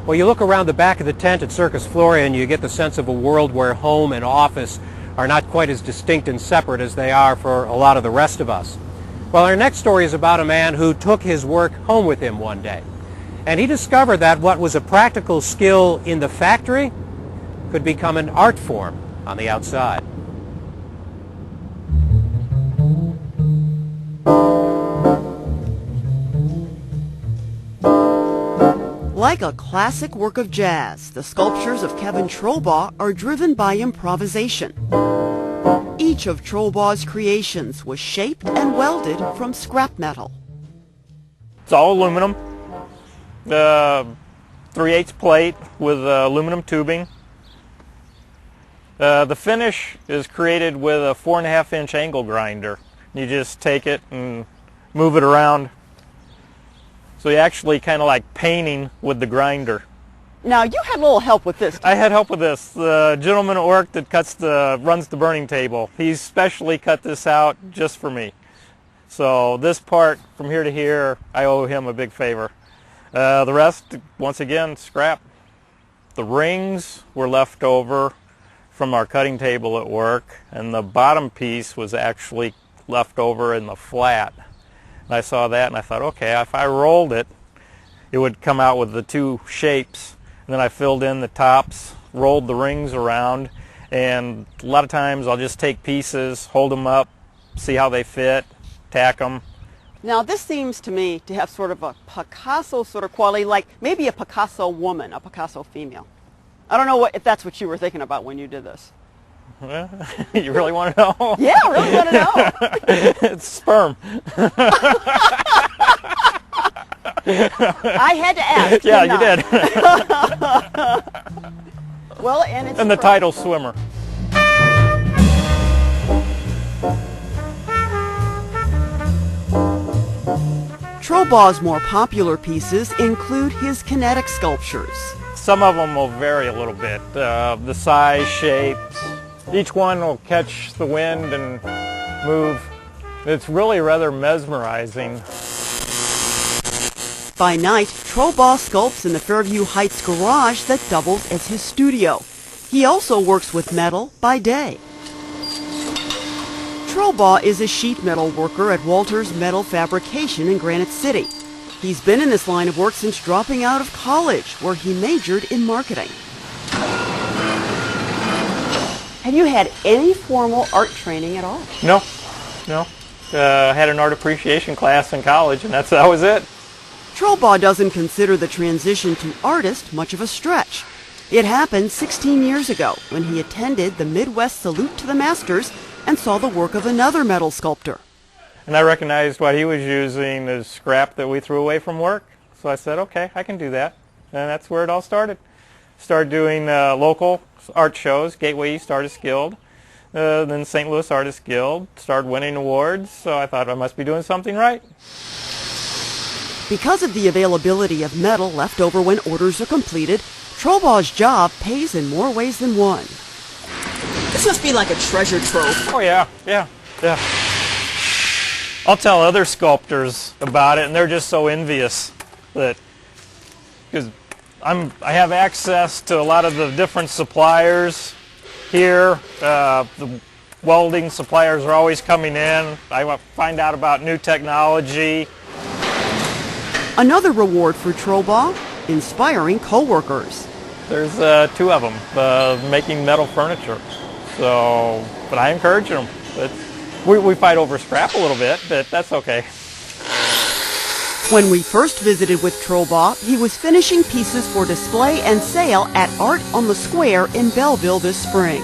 Well, you look around the back of the tent at Circus Floria and you get the sense of a world where home and office are not quite as distinct and separate as they are for a lot of the rest of us. Well, our next story is about a man who took his work home with him one day. And he discovered that what was a practical skill in the factory could become an art form on the outside. Like a classic work of jazz, the sculptures of Kevin Trobaugh are driven by improvisation. Each of Trobaugh's creations was shaped and welded from scrap metal. It's all aluminum, 3/8 plate with aluminum tubing. The finish is created with a 4.5-inch angle grinder. You just take it and move it around. So you actually kind of like painting with the grinder. Now, you had a little help with this. I had help with this. The gentleman at work that runs the burning table, he's specially cut this out just for me. So this part from here to here, I owe him a big favor. The rest, once again, scrap. The rings were left over from our cutting table at work, and the bottom piece was actually left over in the flat. And I saw that and I thought, okay, if I rolled it, it would come out with the two shapes. And then I filled in the tops, rolled the rings around, and a lot of times I'll just take pieces, hold them up, see how they fit, tack them. Now, this seems to me to have sort of a Picasso sort of quality, like maybe a Picasso woman, a Picasso female. I don't know if that's what you were thinking about when you did this. Well, you really want to know? Yeah, I really want to know. It's sperm. I had to ask. Yeah, you did. Well, and it's and the title, Swimmer. Trobaugh's more popular pieces include his kinetic sculptures. Some of them will vary a little bit. The size, shapes. Each one will catch the wind and move. It's really rather mesmerizing. By night, Trobaugh sculpts in the Fairview Heights garage that doubles as his studio. He also works with metal by day. Trobaugh is a sheet metal worker at Walters Metal Fabrication in Granite City. He's been in this line of work since dropping out of college, where he majored in marketing. Have you had any formal art training at all? No. I had an art appreciation class in college, and that was it. Trobaugh doesn't consider the transition to artist much of a stretch. It happened 16 years ago when he attended the Midwest Salute to the Masters and saw the work of another metal sculptor. And I recognized what he was using as scrap that we threw away from work. So I said, okay, I can do that. And that's where it all started. Started doing local art shows, Gateway East Artists Guild, then St. Louis Artists Guild, started winning awards, so I thought I must be doing something right. Because of the availability of metal left over when orders are completed, Trobaugh's job pays in more ways than one. This must be like a treasure trove. Oh yeah. I'll tell other sculptors about it, and they're just so envious that, because I have access to a lot of the different suppliers here. The welding suppliers are always coming in. I find out about new technology. Another reward for Trobaugh, inspiring co-workers. There's two of them making metal furniture. So, but I encourage them. We fight over scrap a little bit, but that's okay. When we first visited with Trobaugh, he was finishing pieces for display and sale at Art on the Square in Belleville this spring.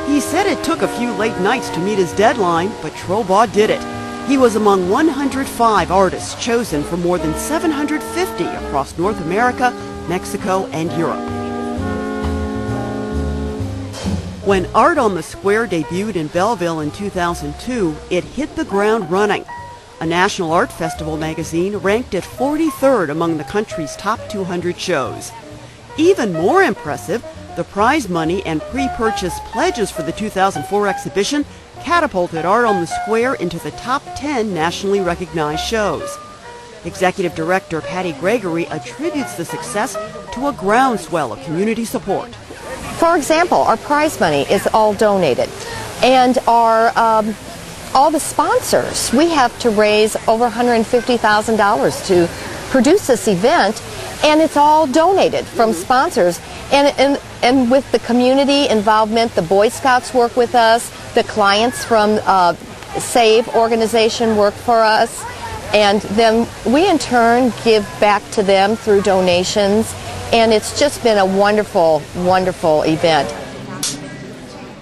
He said it took a few late nights to meet his deadline, but Trobaugh did it. He was among 105 artists chosen from more than 750 across North America, Mexico, and Europe. When Art on the Square debuted in Belleville in 2002, it hit the ground running. A National Art Festival magazine ranked it 43rd among the country's top 200 shows. Even more impressive, The prize money and pre-purchase pledges for the 2004 exhibition catapulted Art on the Square into the top 10 nationally recognized shows. Executive Director Patty Gregory attributes the success to a groundswell of community support. For example, our prize money is all donated, and our all the sponsors, we have to raise over $150,000 to produce this event, and it's all donated from sponsors. And with the community involvement, the Boy Scouts work with us, the clients from SAVE organization work for us, and then we in turn give back to them through donations, and it's just been a wonderful, wonderful event.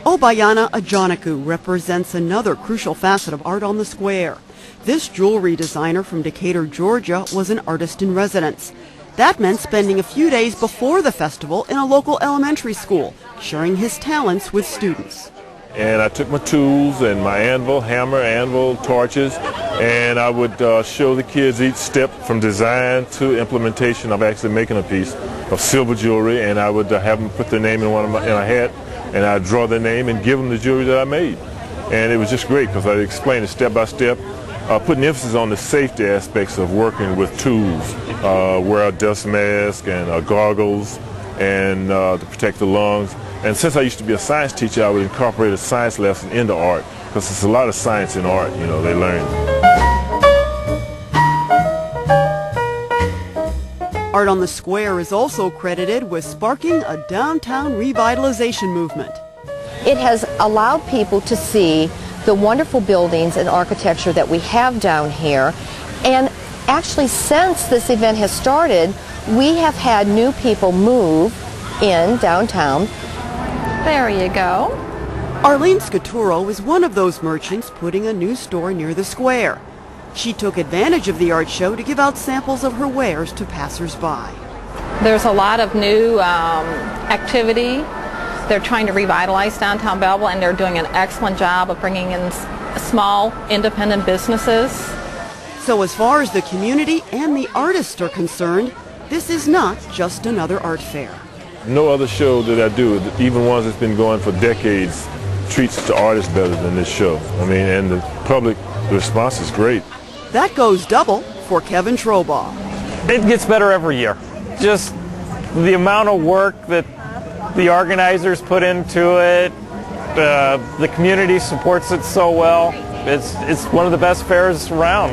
Obayana Ajanaku represents another crucial facet of Art on the Square. This jewelry designer from Decatur, Georgia, was an artist in residence. That meant spending a few days before the festival in a local elementary school, sharing his talents with students. And I took my tools and my anvil, hammer, anvil, torches, and I would show the kids each step from design to implementation of actually making a piece of silver jewelry, and I would have them put their name in a hat, and I'd draw their name and give them the jewelry that I made. And it was just great because I explained it step by step, putting emphasis on the safety aspects of working with tools, wear a dust mask and goggles, and to protect the lungs. And since I used to be a science teacher, I would incorporate a science lesson into art, because there's a lot of science in art, you know, they learn. Art on the Square is also credited with sparking a downtown revitalization movement. It has allowed people to see the wonderful buildings and architecture that we have down here, and actually since this event has started, we have had new people move in downtown. There you go. Arlene Scaturro is one of those merchants putting a new store near the square. She took advantage of the art show to give out samples of her wares to passers-by. There's a lot of new activity. They're trying to revitalize downtown Belleville, and they're doing an excellent job of bringing in small, independent businesses. So as far as the community and the artists are concerned, this is not just another art fair. No other show that I do, even ones that's been going for decades, treats the artists better than this show. I mean, and the public response is great. That goes double for Kevin Trobaugh. It gets better every year. Just the amount of work that the organizers put into it, the community supports it so well. It's one of the best fairs around.